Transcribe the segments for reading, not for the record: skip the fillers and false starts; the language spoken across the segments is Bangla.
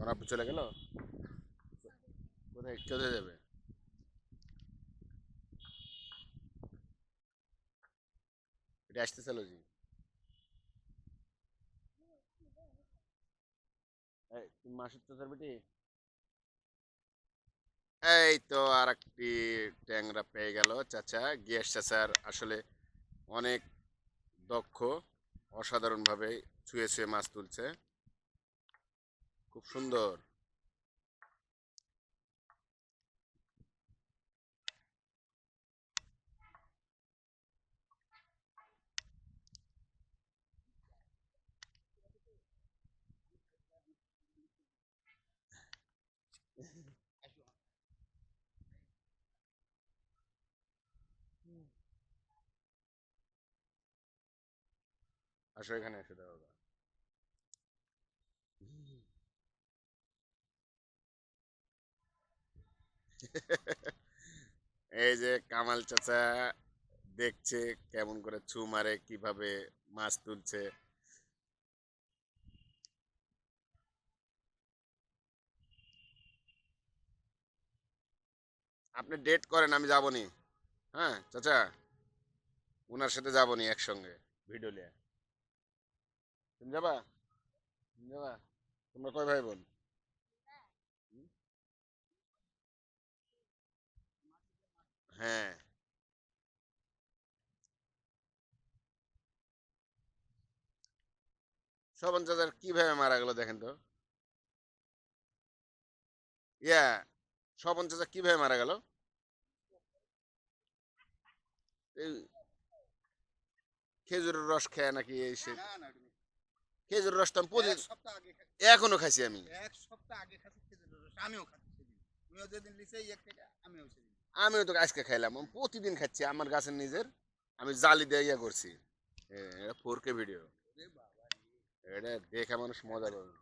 তোমার আব্বু চলে গেল? কোথায় কোথায় যাবে? এটা আসতেছিল জি। এই তুমি মাসুদ চাচার বেটি? এই তো আর একটি ট্যাংরা পেয়ে গেল চাচা। গিয়াস চাচার আসলে অনেক দক্ষ, অসাধারণভাবে ছুঁয়ে ছুঁয়ে মাছ তুলছে, খুব সুন্দর। আসো এখানে এসে দাও বাবা। এই যে কামাল চাচা দেখছে কেমন করে ছু মারে, কিভাবে মাছ তুলছে। আপনি ডেট করেন, আমি যাবনি। হ্যাঁ চাচা, ওনার সাথে যাবনি একসঙ্গে ভিডিও নিয়ে। তুমি যাবা? তুমি যাবা? তোমরা কয় ভাই বোন? হুম? হ্যাঁ। শোভন চাচার কিভাবে মারা গেল দেখেন তো। ইয়া, শোভন চাচা কিভাবে মারা গেল? এই খেজুরের রস খায় নাকি এই সে? খেজুরের রস তো আমি এখনো খাইছি আমি। আমিও তো আজকে খাইলাম, আমি প্রতিদিন খাচ্ছি আমার গাছের নিজের। আমি জালি দিয়ে ইয়া করছি। এটা 4K ভিডিও। এটা দেখে মানুষ মজা পাবে।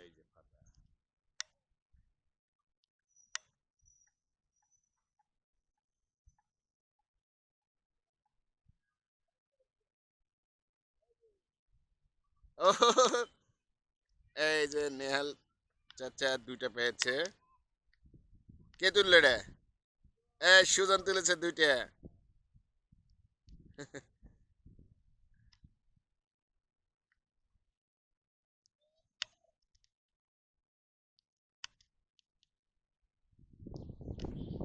এই যে ফাতা। ও, এই যে নেহাল চাচা দুইটা পেয়েছে। কে তুললে রে? সুজন তুলেছে দুইটা।